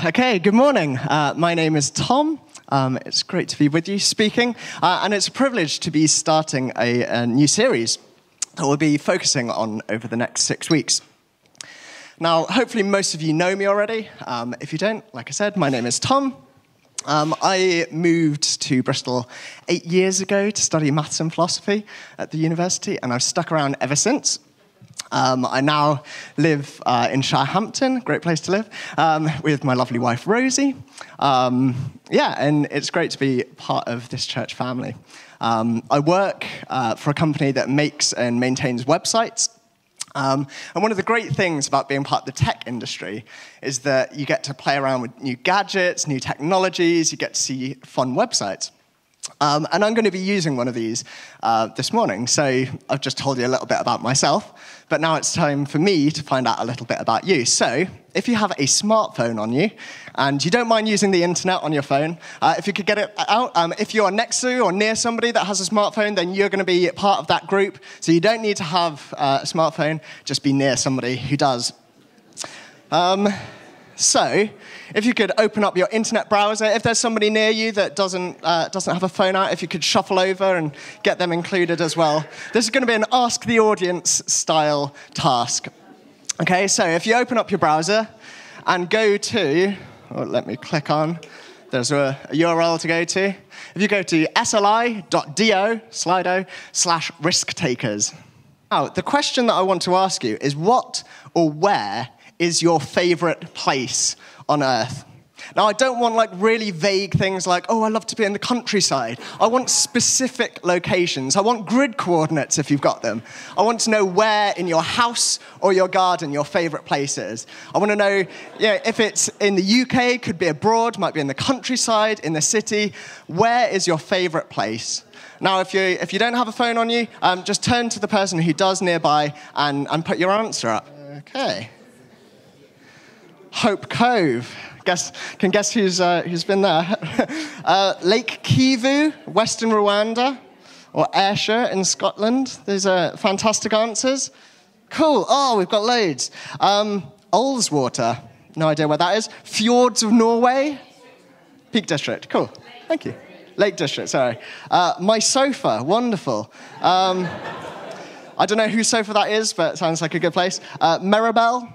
Okay, good morning. My name is Tom. It's great to be with you speaking, and it's a privilege to be starting a new series that we'll be focusing on over the next 6 weeks. Now, hopefully most of you know me already. If you don't, like I said, my name is Tom. I moved to Bristol 8 years ago to study maths and philosophy at the university, and I've stuck around ever since. I now live in Shirehampton, great place to live, with my lovely wife, Rosie. And it's great to be part of this church family. I work for a company that makes and maintains websites. And one of the great things about being part of the tech industry is that you get to play around with new gadgets, new technologies, you get to see fun websites. And I'm going to be using one of these this morning. So I've just told you a little bit about myself, but now it's time for me to find out a little bit about you. So if you have a smartphone on you, and you don't mind using the internet on your phone, if you could get it out, if you're next to or near somebody that has a smartphone, then you're going to be part of that group. So you don't need to have a smartphone, just be near somebody who does. So, if you could open up your internet browser, if there's somebody near you that doesn't have a phone out, if you could shuffle over and get them included as well. This is going to be an Ask the Audience style task. Okay, so if you open up your browser and go to, let me click on, there's a URL to go to. If you go to sli.do/risk-takers. Now, the question that I want to ask you is what or where is your favorite place on earth? Now, I don't want really vague things like, oh, I love to be in the countryside. I want specific locations. I want grid coordinates if you've got them. I want to know where in your house or your garden your favorite place is. I want to know if it's in the UK, could be abroad, might be in the countryside, in the city. Where is your favorite place? Now, if you don't have a phone on you, just turn to the person who does nearby and put your answer up. Okay. Hope Cove. Can guess who's been there? Lake Kivu, Western Rwanda, or Ayrshire in Scotland. These are fantastic answers. Cool. Oh, we've got loads. Ullswater. No idea where that is. Fjords of Norway. Peak District. Cool. Thank you. Lake District. Sorry. My sofa. Wonderful. I don't know whose sofa that is, but it sounds like a good place. Meribel.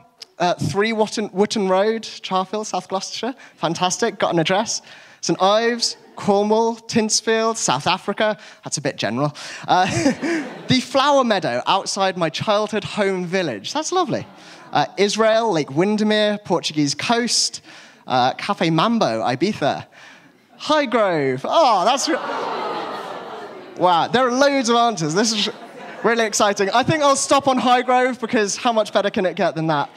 3 Wootton Road, Charfield, South Gloucestershire. Fantastic. Got an address. St Ives, Cornwall, Tinsfield, South Africa. That's a bit general. The Flower Meadow outside my childhood home village. That's lovely. Israel, Lake Windermere, Portuguese coast. Cafe Mambo, Ibiza. Highgrove. Oh, that's... Wow, there are loads of answers. This is... really exciting. I think I'll stop on Highgrove because how much better can it get than that?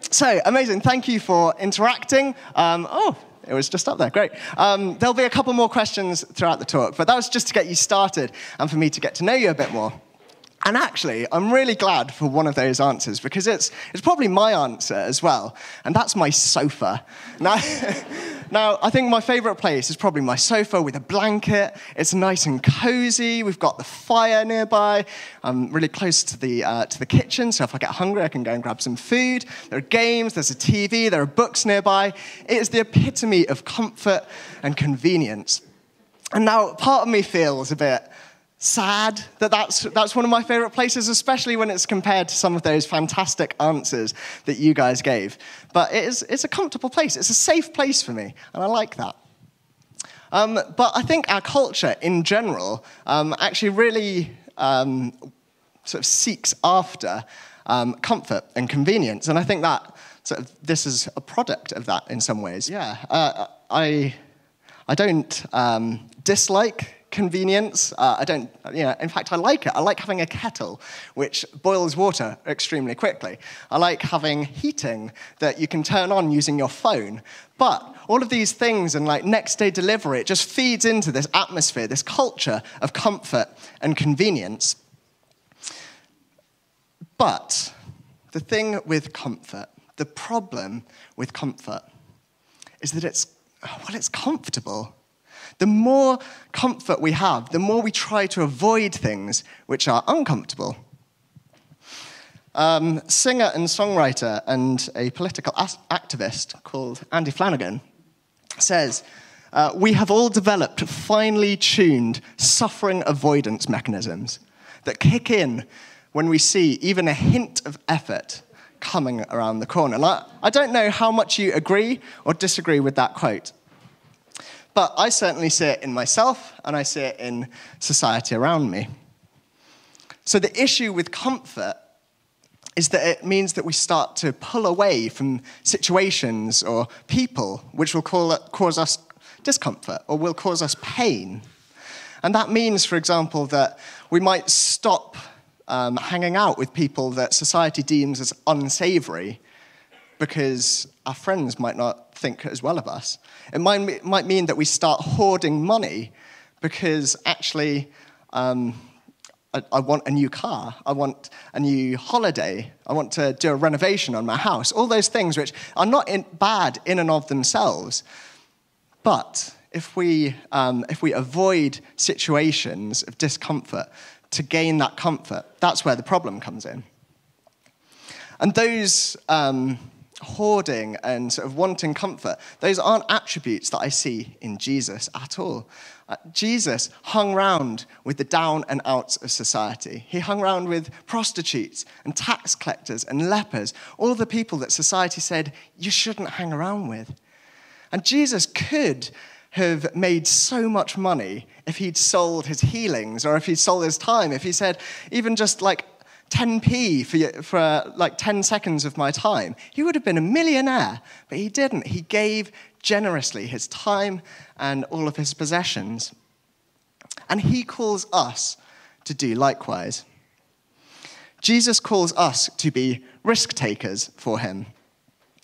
So, amazing. Thank you for interacting. It was just up there. Great. There'll be a couple more questions throughout the talk, but that was just to get you started and for me to get to know you a bit more. And actually, I'm really glad for one of those answers because it's probably my answer as well, and that's my sofa. Now, I think my favorite place is probably my sofa with a blanket. It's nice and cozy. We've got the fire nearby. I'm really close to the kitchen, so if I get hungry, I can go and grab some food. There are games, there's a TV, there are books nearby. It is the epitome of comfort and convenience. And now, part of me feels a bit sad that that's one of my favorite places, especially when it's compared to some of those fantastic answers that you guys gave. But it's a comfortable place. It's a safe place for me, and I like that. But I think our culture in general actually really sort of seeks after comfort and convenience, and I think that this is a product of that in some ways. Yeah, I don't dislike convenience. In fact, I like it. I like having a kettle, which boils water extremely quickly. I like having heating that you can turn on using your phone. But all of these things and next day delivery, it just feeds into this atmosphere, this culture of comfort and convenience. But the thing with comfort, the problem with comfort, is that it's comfortable. The more comfort we have, the more we try to avoid things which are uncomfortable. singer and songwriter and a political activist called Andy Flanagan says, we have all developed finely tuned suffering avoidance mechanisms that kick in when we see even a hint of effort coming around the corner. And I don't know how much you agree or disagree with that quote, but I certainly see it in myself and I see it in society around me. So the issue with comfort is that it means that we start to pull away from situations or people which will cause us discomfort or will cause us pain. And that means, for example, that we might stop hanging out with people that society deems as unsavory because our friends might not think as well of us. It might mean that we start hoarding money because actually I want a new car, I want a new holiday, I want to do a renovation on my house. All those things which are not bad in and of themselves. But if we avoid situations of discomfort to gain that comfort, that's where the problem comes in. And those hoarding and sort of wanting comfort, those aren't attributes that I see in Jesus at all. Jesus hung around with the down and outs of society. He hung around with prostitutes and tax collectors and lepers, all the people that society said you shouldn't hang around with. And Jesus could have made so much money if he'd sold his healings or if he'd sold his time, if he said even just like 10p for like 10 seconds of my time, he would have been a millionaire, but he didn't. He gave generously his time and all of his possessions. And he calls us to do likewise. Jesus calls us to be risk takers for him.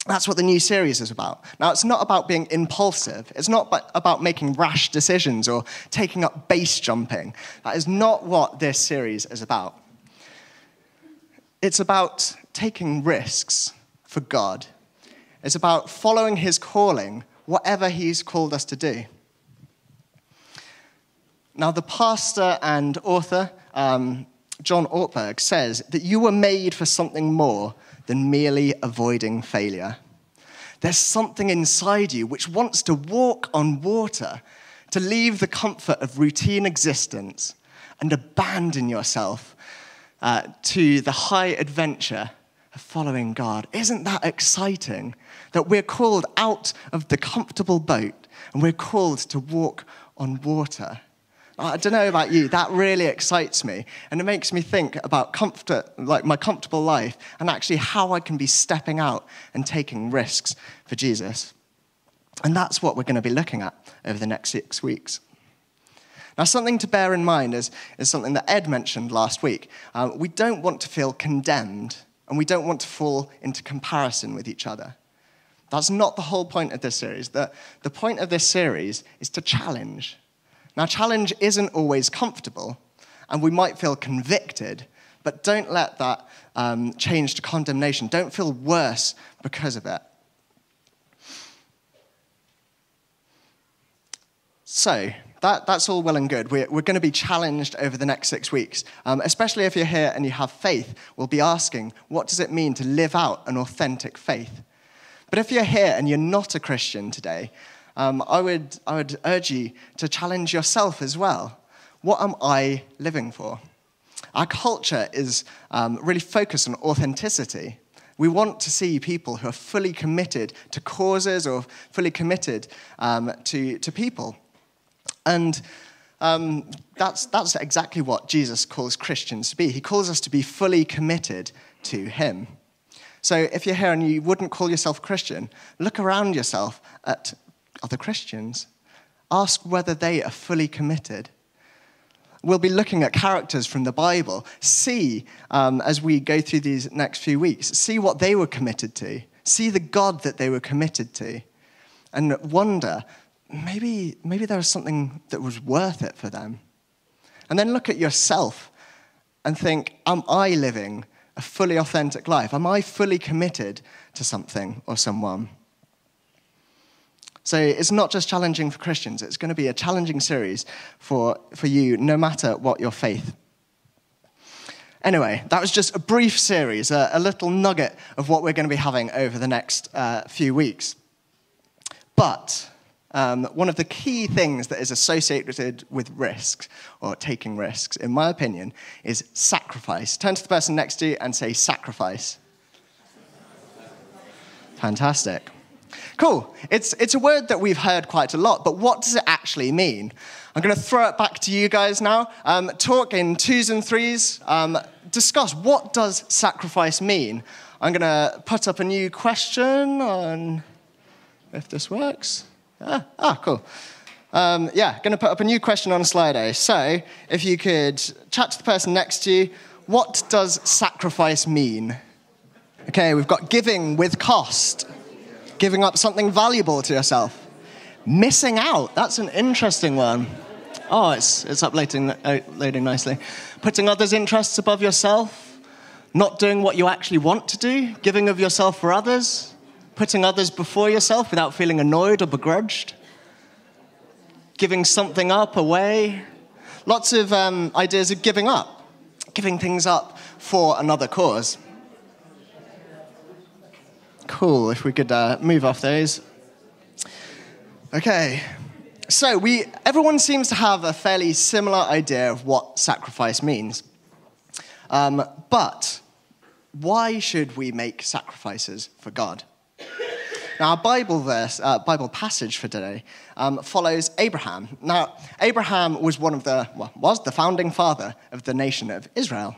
That's what the new series is about. Now, it's not about being impulsive. It's not about making rash decisions or taking up base jumping. That is not what this series is about. It's about taking risks for God. It's about following his calling, whatever he's called us to do. Now, the pastor and author, John Ortberg, says that you were made for something more than merely avoiding failure. There's something inside you which wants to walk on water, to leave the comfort of routine existence and abandon yourself to the high adventure of following God. Isn't that exciting? That we're called out of the comfortable boat and we're called to walk on water. I don't know about you, that really excites me. And it makes me think about comfort, like my comfortable life, and actually how I can be stepping out and taking risks for Jesus. And that's what we're going to be looking at over the next 6 weeks. Now, something to bear in mind is something that Ed mentioned last week. We don't want to feel condemned, and we don't want to fall into comparison with each other. That's not the whole point of this series. The point of this series is to challenge. Now, challenge isn't always comfortable, and we might feel convicted, but don't let that change to condemnation. Don't feel worse because of it. So, that's all well and good. We're going to be challenged over the next 6 weeks, especially if you're here and you have faith. We'll be asking, what does it mean to live out an authentic faith? But if you're here and you're not a Christian today, I would urge you to challenge yourself as well. What am I living for? Our culture is really focused on authenticity. We want to see people who are fully committed to causes or fully committed to people. And that's exactly what Jesus calls Christians to be. He calls us to be fully committed to him. So if you're here and you wouldn't call yourself Christian, look around yourself at other Christians. Ask whether they are fully committed. We'll be looking at characters from the Bible. See, as we go through these next few weeks, see what they were committed to. See the God that they were committed to. And wonder, maybe there was something that was worth it for them. And then look at yourself and think, am I living a fully authentic life? Am I fully committed to something or someone? So it's not just challenging for Christians. It's going to be a challenging series for you, no matter what your faith. Anyway, that was just a brief series, a little nugget of what we're going to be having over the next few weeks. But one of the key things that is associated with risks, or taking risks, in my opinion, is sacrifice. Turn to the person next to you and say sacrifice. Fantastic. Cool. It's a word that we've heard quite a lot, but what does it actually mean? I'm going to throw it back to you guys now. Talk in twos and threes. Discuss, what does sacrifice mean? I'm going to put up a new question on if this works. Cool. Going to put up a new question on Slido. So if you could chat to the person next to you, what does sacrifice mean? Okay, we've got giving with cost. Giving up something valuable to yourself. Missing out, that's an interesting one. Oh, it's loading nicely. Putting others' interests above yourself. Not doing what you actually want to do. Giving of yourself for others. Putting others before yourself without feeling annoyed or begrudged. Giving something up, away. Lots of ideas of giving up. Giving things up for another cause. Cool, if we could move off those. Okay, so everyone seems to have a fairly similar idea of what sacrifice means. But why should we make sacrifices for God? Now, our Bible passage for today follows Abraham. Now, Abraham was was the founding father of the nation of Israel.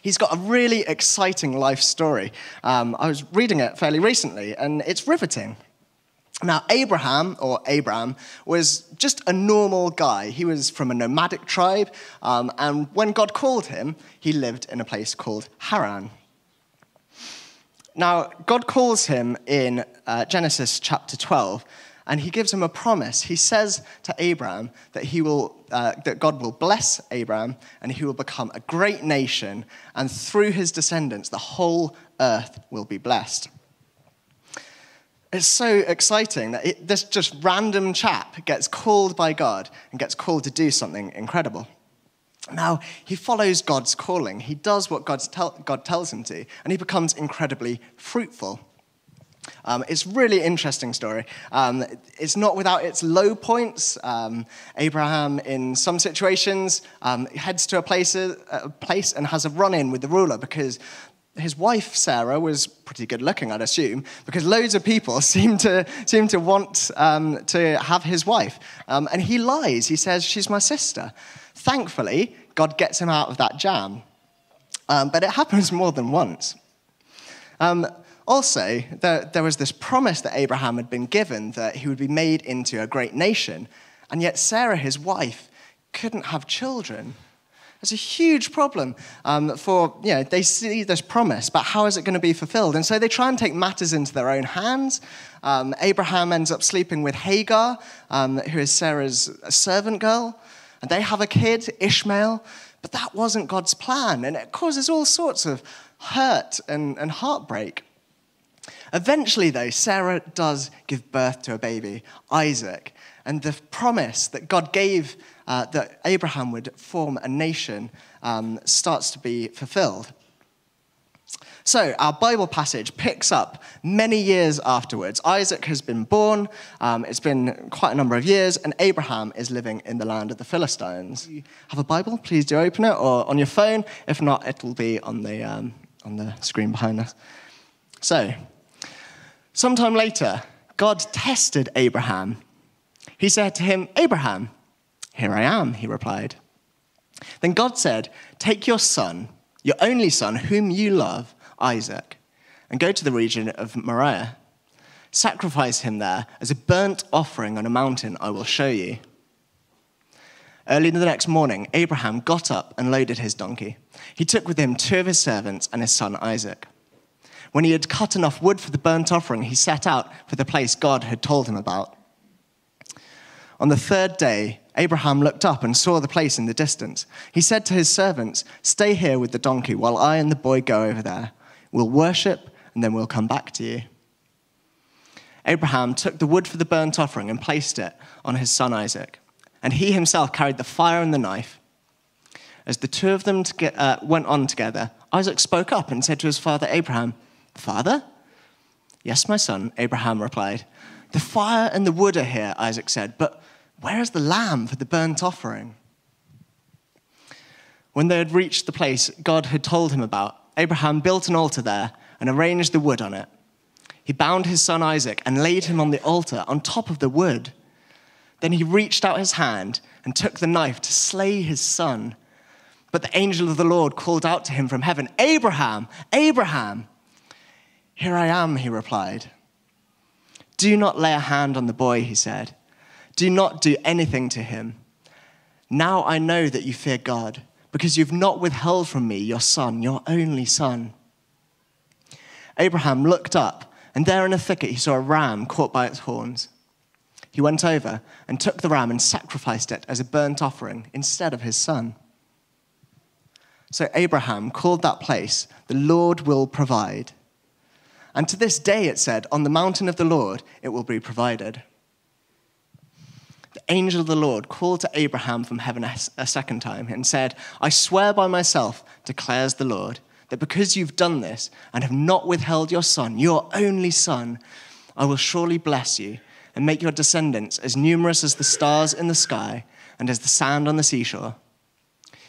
He's got a really exciting life story. I was reading it fairly recently, and it's riveting. Now, Abraham was just a normal guy. He was from a nomadic tribe, and when God called him, he lived in a place called Haran. Now, God calls him in Genesis chapter 12, and he gives him a promise. He says to Abraham that God will bless Abraham, and he will become a great nation, and through his descendants, the whole earth will be blessed. It's so exciting that this just random chap gets called by God and gets called to do something incredible. Now, he follows God's calling. He does what God tells him to, and he becomes incredibly fruitful. It's a really interesting story. It's not without its low points. Abraham, in some situations, heads to a place and has a run-in with the ruler because his wife, Sarah, was pretty good looking, I'd assume, because loads of people seem to want to have his wife. And he lies. He says, she's my sister. Thankfully, God gets him out of that jam. But it happens more than once. Also, there was this promise that Abraham had been given that he would be made into a great nation, and yet Sarah, his wife, couldn't have children. It's a huge problem they see this promise, but how is it going to be fulfilled? And so they try and take matters into their own hands. Abraham ends up sleeping with Hagar, who is Sarah's servant girl, and they have a kid, Ishmael, but that wasn't God's plan, and it causes all sorts of hurt and heartbreak. Eventually, though, Sarah does give birth to a baby, Isaac, and the promise that God gave that Abraham would form a nation starts to be fulfilled. So our Bible passage picks up many years afterwards. Isaac has been born. It's been quite a number of years, and Abraham is living in the land of the Philistines. If you have a Bible, please do open it, or on your phone. If not, it'll be on the screen behind us. So, sometime later, God tested Abraham. He said to him, "Abraham." "Here I am," he replied. Then God said, "Take your son, your only son, whom you love, Isaac, and go to the region of Moriah. Sacrifice him there as a burnt offering on a mountain I will show you." Early the next morning, Abraham got up and loaded his donkey. He took with him 2 of his servants and his son Isaac. When he had cut enough wood for the burnt offering, he set out for the place God had told him about. On the 3rd day, Abraham looked up and saw the place in the distance. He said to his servants, "Stay here with the donkey while I and the boy go over there. We'll worship, and then we'll come back to you." Abraham took the wood for the burnt offering and placed it on his son Isaac, and he himself carried the fire and the knife. As the two of them went on together, Isaac spoke up and said to his father Abraham, "Father?" "Yes, my son," Abraham replied. "The fire and the wood are here," Isaac said, "but where is the lamb for the burnt offering?" When they had reached the place God had told him about, Abraham built an altar there and arranged the wood on it. He bound his son Isaac and laid him on the altar on top of the wood. Then he reached out his hand and took the knife to slay his son. But the angel of the Lord called out to him from heaven, "Abraham, Abraham!" "Here I am," he replied. "Do not lay a hand on the boy," he said. "Do not do anything to him. Now I know that you fear God, because you've not withheld from me your son, your only son." Abraham looked up, and there in a thicket he saw a ram caught by its horns. He went over and took the ram and sacrificed it as a burnt offering instead of his son. So Abraham called that place, "The Lord will provide." And to this day it said, "On the mountain of the Lord it will be provided." The angel of the Lord called to Abraham from heaven a second time and said, "I swear by myself, declares the Lord, that because you've done this and have not withheld your son, your only son, I will surely bless you and make your descendants as numerous as the stars in the sky and as the sand on the seashore.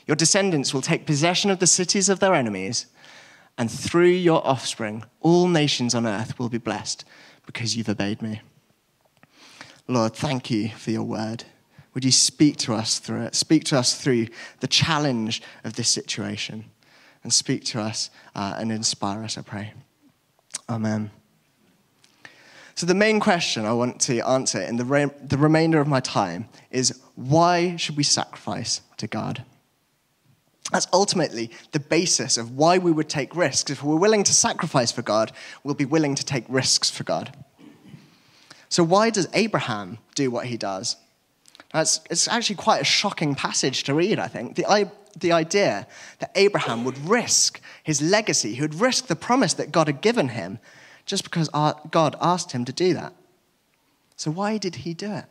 Your descendants will take possession of the cities of their enemies, and through your offspring, all nations on earth will be blessed because you've obeyed me." Lord, thank you for your word. Would you speak to us through it? Speak to us through the challenge of this situation, and speak to us and inspire us, I pray. Amen. So the main question I want to answer in the remainder of my time is, why should we sacrifice to God? That's ultimately the basis of why we would take risks. If we're willing to sacrifice for God, we'll be willing to take risks for God. So why does Abraham do what he does? It's actually quite a shocking passage to read, I think. The idea that Abraham would risk his legacy, he would risk the promise that God had given him, just because God asked him to do that. So why did he do it?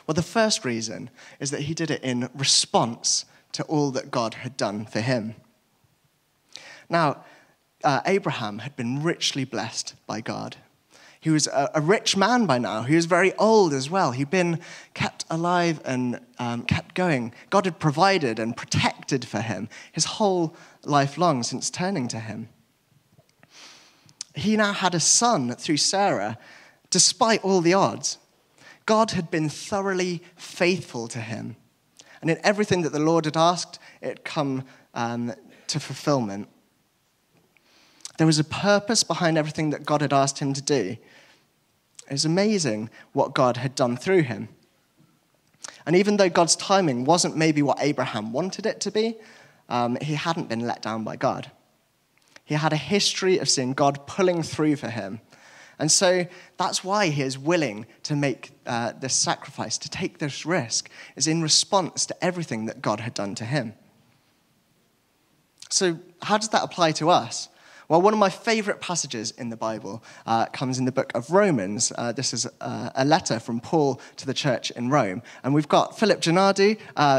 Well, the first reason is that he did it in response to all that God had done for him. Now, Abraham had been richly blessed by God. He was a rich man by now. He was very old as well. He'd been kept alive and kept going. God had provided and protected for him his whole life long since turning to him. He now had a son through Sarah, despite all the odds. God had been thoroughly faithful to him. And in everything that the Lord had asked, it had come to fulfillment. There was a purpose behind everything that God had asked him to do. It was amazing what God had done through him. And even though God's timing wasn't maybe what Abraham wanted it to be, he hadn't been let down by God. He had a history of seeing God pulling through for him. And so that's why he is willing to make this sacrifice, to take this risk, is in response to everything that God had done to him. So how does that apply to us? Well, one of my favorite passages in the Bible comes in the book of Romans. This is a letter from Paul to the church in Rome. And we've got Philip Gennady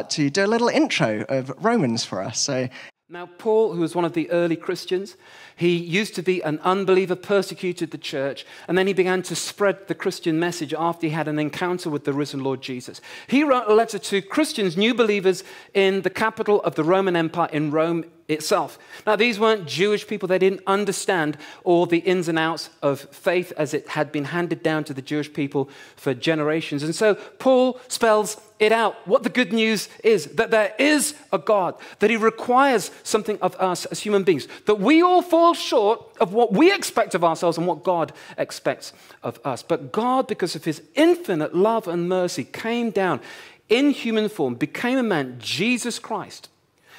to do a little intro of Romans for us. So, now, Paul, who was one of the early Christians, he used to be an unbeliever, persecuted the church, and then he began to spread the Christian message after he had an encounter with the risen Lord Jesus. He wrote a letter to Christians, new believers, in the capital of the Roman Empire, in Rome itself. Now, these weren't Jewish people. They didn't understand all the ins and outs of faith as it had been handed down to the Jewish people for generations. And so Paul spells it out, what the good news is, that there is a God, that he requires something of us as human beings, that we all fall short of what we expect of ourselves and what God expects of us. But God, because of his infinite love and mercy, came down in human form, became a man, Jesus Christ,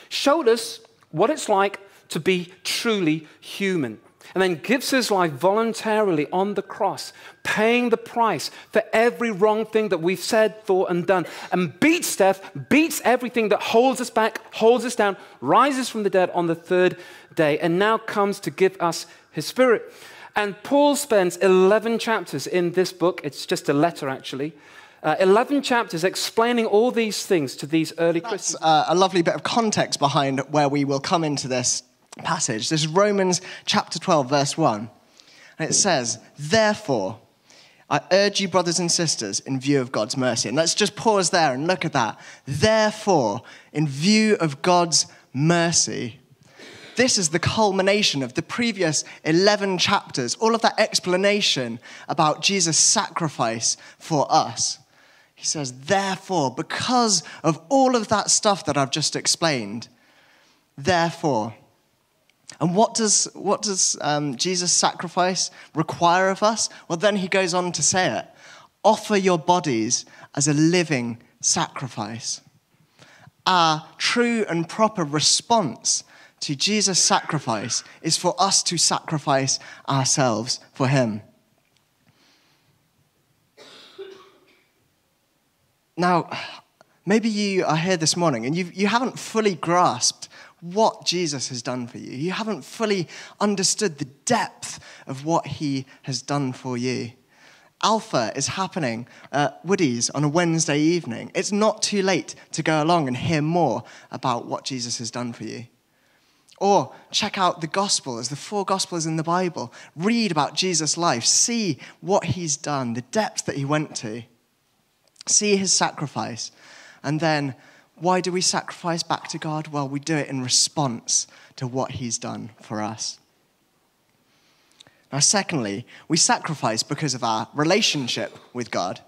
showed us what it's like to be truly human, and then gives his life voluntarily on the cross, paying the price for every wrong thing that we've said, thought, and done, and beats death, beats everything that holds us back, holds us down, rises from the dead on the third day, and now comes to give us his Spirit. And Paul spends 11 chapters in this book, it's just a letter actually, 11 chapters explaining all these things to these early That's Christians. a lovely bit of context behind where we will come into this passage. This is Romans chapter 12, verse 1. And it says, "Therefore, I urge you, brothers and sisters, in view of God's mercy." And let's just pause there and look at that. Therefore, in view of God's mercy. This is the culmination of the previous 11 chapters, all of that explanation about Jesus' sacrifice for us. He says, therefore, because of all of that stuff that I've just explained, therefore. And what does Jesus' sacrifice require of us? Well, then he goes on to say it. Offer your bodies as a living sacrifice. Our true and proper response to Jesus' sacrifice is for us to sacrifice ourselves for him. Now, maybe you are here this morning and you haven't fully grasped what Jesus has done for you. You haven't fully understood the depth of what he has done for you. Alpha is happening at Woody's on a Wednesday evening. It's not too late to go along and hear more about what Jesus has done for you. Or check out the Gospels, the 4 Gospels in the Bible. Read about Jesus' life. See what he's done, the depth that he went to. See his sacrifice. And then, why do we sacrifice back to God? Well, we do it in response to what he's done for us. Now, secondly, we sacrifice because of our relationship with God.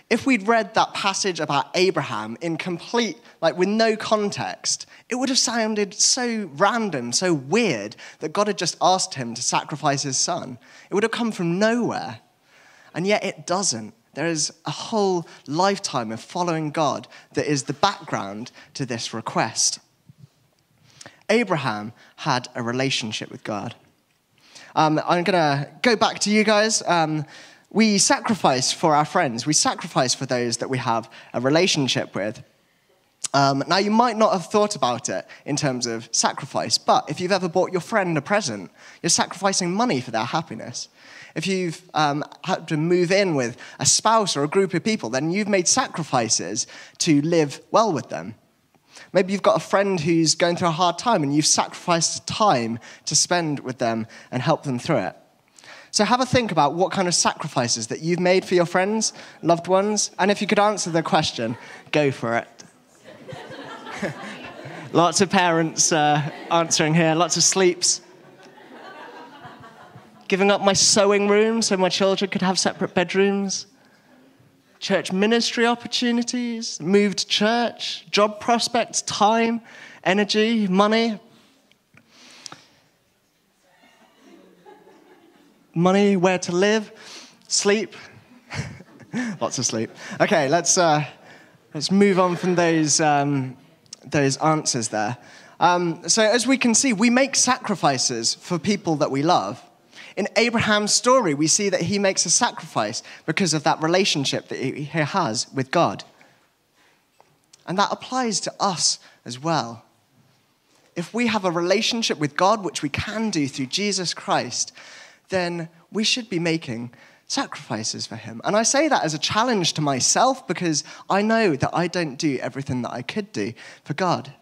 If we'd read that passage about Abraham in complete, with no context, it would have sounded so random, so weird, that God had just asked him to sacrifice his son. It would have come from nowhere. And yet it doesn't. There is a whole lifetime of following God that is the background to this request. Abraham had a relationship with God. I'm going to go back to you guys. We sacrifice for our friends. We sacrifice for those that we have a relationship with. Now, you might not have thought about it in terms of sacrifice, but if you've ever bought your friend a present, you're sacrificing money for their happiness. If you've had to move in with a spouse or a group of people, then you've made sacrifices to live well with them. Maybe you've got a friend who's going through a hard time and you've sacrificed time to spend with them and help them through it. So have a think about what kind of sacrifices that you've made for your friends, loved ones, and if you could answer the question, go for it. Lots of parents answering here, lots of sleeps. Giving up my sewing room so my children could have separate bedrooms. Church ministry opportunities, moved church, job prospects, time, energy, money. Money, where to live, sleep. Lots of sleep. Okay, let's move on from those answers there. So as we can see, we make sacrifices for people that we love. In Abraham's story, we see that he makes a sacrifice because of that relationship that he has with God. And that applies to us as well. If we have a relationship with God, which we can do through Jesus Christ, then we should be making sacrifices for him. And I say that as a challenge to myself because I know that I don't do everything that I could do for God.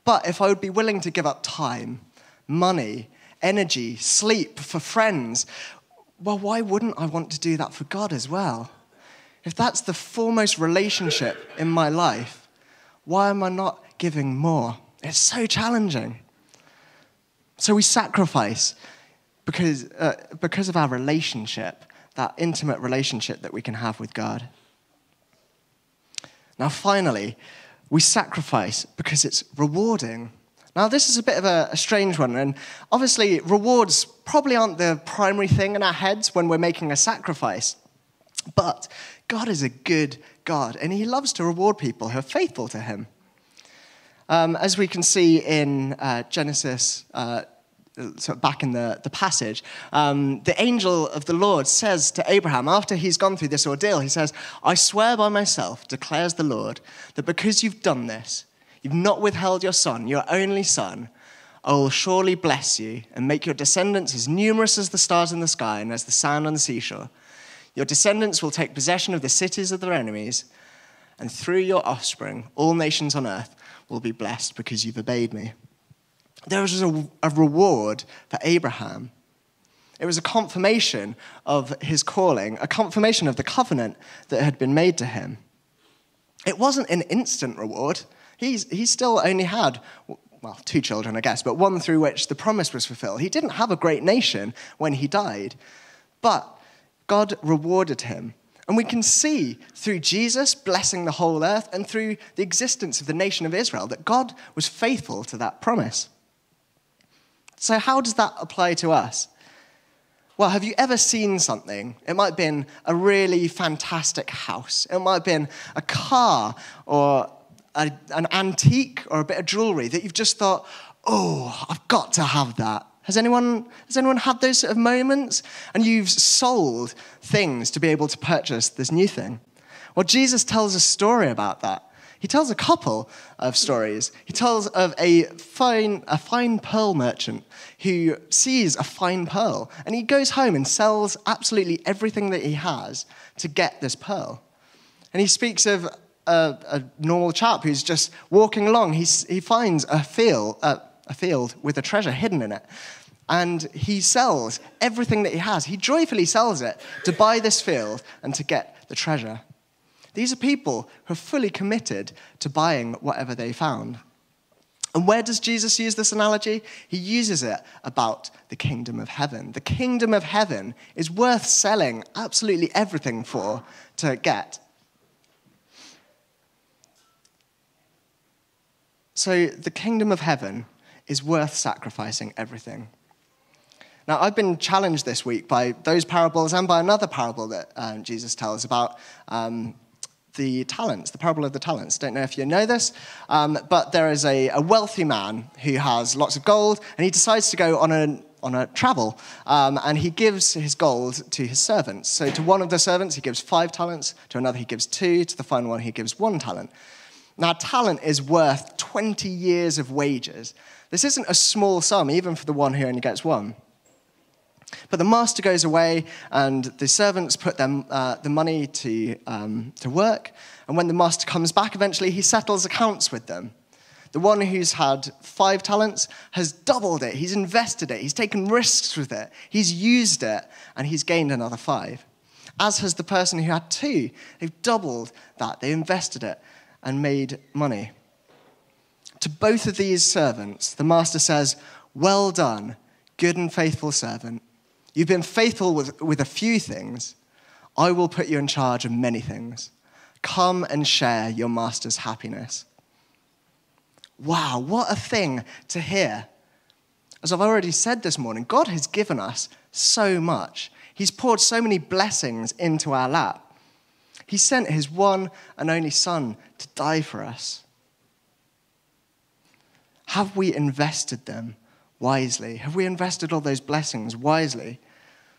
But if I would be willing to give up time, money, energy, sleep for friends, well, why wouldn't I want to do that for God as well? If that's the foremost relationship in my life, why am I not giving more? It's so challenging. So we sacrifice because of our relationship, that intimate relationship that we can have with God. Now, finally, we sacrifice because it's rewarding. Now, this is a bit of a strange one, and obviously rewards probably aren't the primary thing in our heads when we're making a sacrifice, but God is a good God, and he loves to reward people who are faithful to him. As we can see in Genesis, so back in the passage, the angel of the Lord says to Abraham, after he's gone through this ordeal, he says, "I swear by myself, declares the Lord, that because you've done this, you've not withheld your son, your only son, I will surely bless you and make your descendants as numerous as the stars in the sky and as the sand on the seashore. Your descendants will take possession of the cities of their enemies, and through your offspring, all nations on earth will be blessed because you've obeyed me. There was a reward for Abraham. It was a confirmation of his calling, a confirmation of the covenant that had been made to him. It wasn't an instant reward. He still only had, well, 2 children, I guess, but one through which the promise was fulfilled. He didn't have a great nation when he died, but God rewarded him. And we can see through Jesus blessing the whole earth and through the existence of the nation of Israel that God was faithful to that promise. So how does that apply to us? Well, have you ever seen something? It might have been a really fantastic house. It might have been a car or an antique or a bit of jewelry that you've just thought, oh, I've got to have that. Has anyone had those sort of moments? And you've sold things to be able to purchase this new thing. Well, Jesus tells a story about that. He tells a couple of stories. He tells of a fine pearl merchant who sees a fine pearl, and he goes home and sells absolutely everything that he has to get this pearl. And he speaks of a normal chap who's just walking along. He finds a field with a treasure hidden in it, and he sells everything that he has. He joyfully sells it to buy this field and to get the treasure. These are people who are fully committed to buying whatever they found. And where does Jesus use this analogy? He uses it about the kingdom of heaven. The kingdom of heaven is worth selling absolutely everything for to get. So the kingdom of heaven is worth sacrificing everything. Now, I've been challenged this week by those parables and by another parable that Jesus tells about the talents, the parable of the talents. Don't know if you know this, but there is a wealthy man who has lots of gold, and he decides to go on a travel, and he gives his gold to his servants. So to one of the servants, he gives 5 talents. To another, he gives 2. To the final one, he gives 1 talent. Now, a talent is worth 20 years of wages. This isn't a small sum, even for the one who only gets 1. But the master goes away, and the servants put the money to work. And when the master comes back, eventually he settles accounts with them. The one who's had 5 talents has doubled it. He's invested it. He's taken risks with it. He's used it, and he's gained another 5. As has the person who had 2. They've doubled that. They invested it and made money. To both of these servants, the master says, "Well done, good and faithful servant. You've been faithful with a few things. I will put you in charge of many things. Come and share your master's happiness." Wow, what a thing to hear. As I've already said this morning, God has given us so much. He's poured so many blessings into our lap. He sent his one and only Son to die for us. Have we invested them wisely? Have we invested all those blessings wisely?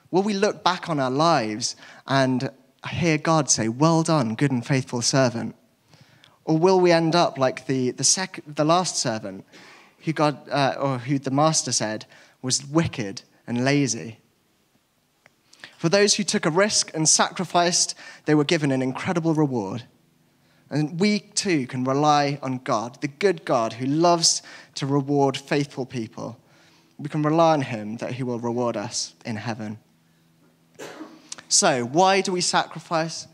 Will we look back on our lives and hear God say, "Well done, good and faithful servant"? Or will we end up like the last servant who who the master said was wicked and lazy? For those who took a risk and sacrificed, they were given an incredible reward. And we too can rely on God, the good God who loves to reward faithful people. We can rely on him that he will reward us in heaven. So, why do we sacrifice?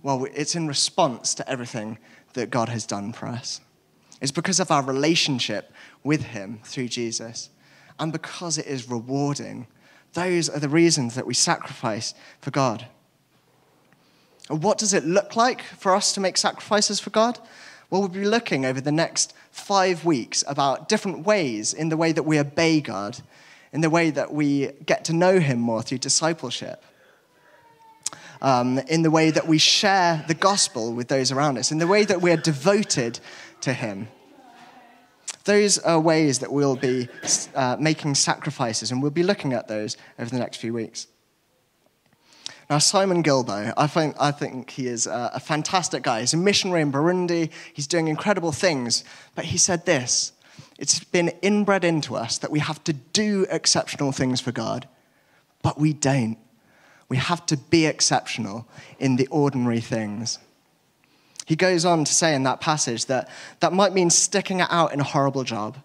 Well, it's in response to everything that God has done for us. It's because of our relationship with him through Jesus, and because it is rewarding. Those are the reasons that we sacrifice for God. And what does it look like for us to make sacrifices for God? Well, we'll be looking over the next 5 weeks about different ways in the way that we obey God, in the way that we get to know him more through discipleship, in the way that we share the gospel with those around us, in the way that we are devoted to him. Those are ways that we'll be making sacrifices, and we'll be looking at those over the next few weeks. Now, Simon Gilbo, I think he is a fantastic guy. He's a missionary in Burundi. He's doing incredible things. But he said this: it's been inbred into us that we have to do exceptional things for God, but we don't. We have to be exceptional in the ordinary things. He goes on to say in that passage that might mean sticking it out in a horrible job.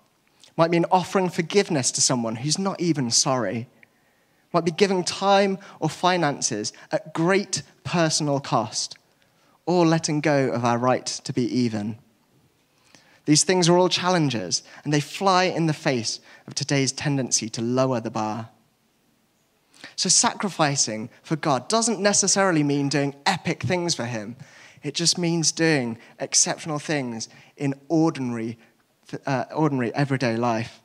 Might mean offering forgiveness to someone who's not even sorry. Might be giving time or finances at great personal cost, or letting go of our right to be even. These things are all challenges, and they fly in the face of today's tendency to lower the bar. So sacrificing for God doesn't necessarily mean doing epic things for him. It just means doing exceptional things in ordinary everyday life.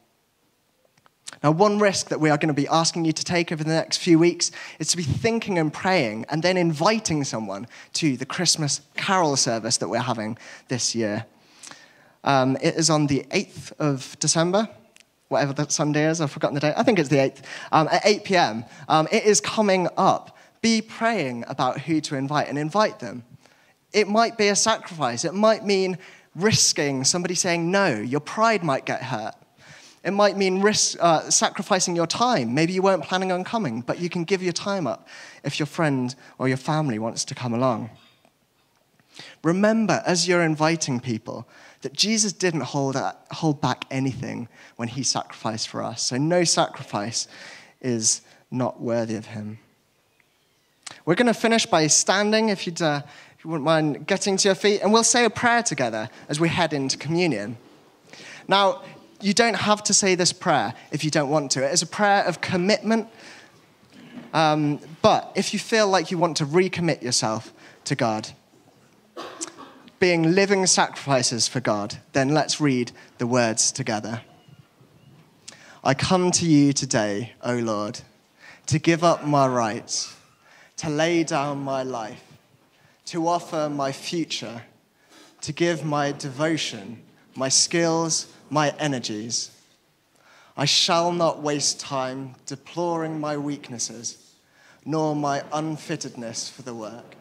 Now, one risk that we are going to be asking you to take over the next few weeks is to be thinking and praying and then inviting someone to the Christmas carol service that we're having this year. It is on the 8th of December, whatever that Sunday is. I've forgotten the date. I think it's the 8th, at 8 p.m. It is coming up. Be praying about who to invite and invite them. It might be a sacrifice. It might mean risking somebody saying no. Your pride might get hurt. It might mean sacrificing your time. Maybe you weren't planning on coming, but you can give your time up if your friend or your family wants to come along. Remember, as you're inviting people, that Jesus didn't hold back anything when he sacrificed for us. So no sacrifice is not worthy of him. We're going to finish by standing, if you wouldn't mind getting to your feet, and we'll say a prayer together as we head into communion. Now, you don't have to say this prayer if you don't want to. It is a prayer of commitment, but if you feel like you want to recommit yourself to God, being living sacrifices for God, then let's read the words together. I come to you today, O Lord, to give up my rights, to lay down my life, to offer my future, to give my devotion, my skills, my energies. I shall not waste time deploring my weaknesses, nor my unfittedness for the work.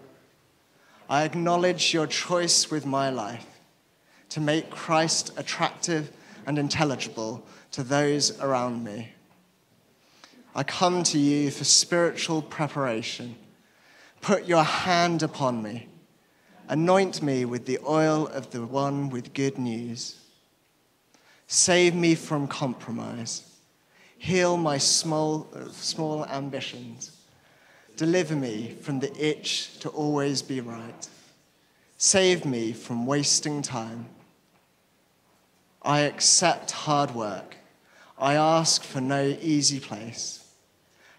I acknowledge your choice with my life to make Christ attractive and intelligible to those around me. I come to you for spiritual preparation. Put your hand upon me. Anoint me with the oil of the one with good news. Save me from compromise. Heal my small ambitions. Deliver me from the itch to always be right. Save me from wasting time. I accept hard work. I ask for no easy place.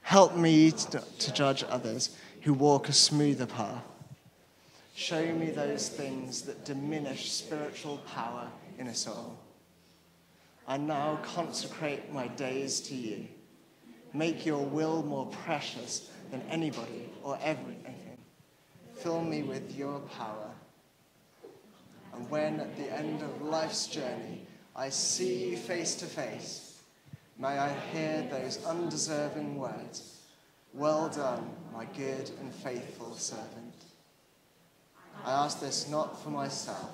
Help me to judge others who walk a smoother path. Show me those things that diminish spiritual power in a soul. I now consecrate my days to you. Make your will more precious than anybody or everything. Fill me with your power. And when at the end of life's journey I see you face to face, may I hear those undeserving words, well done, my good and faithful servant. I ask this not for myself,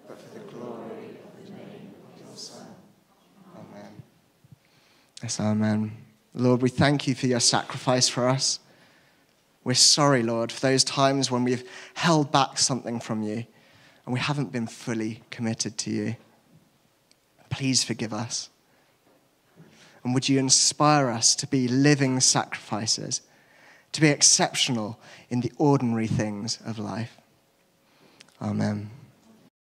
but for the glory of your Son. Amen. Yes, amen. Lord, we thank you for your sacrifice for us. We're sorry, Lord, for those times when we've held back something from you and we haven't been fully committed to you. Please forgive us. And would you inspire us to be living sacrifices, to be exceptional in the ordinary things of life. Amen.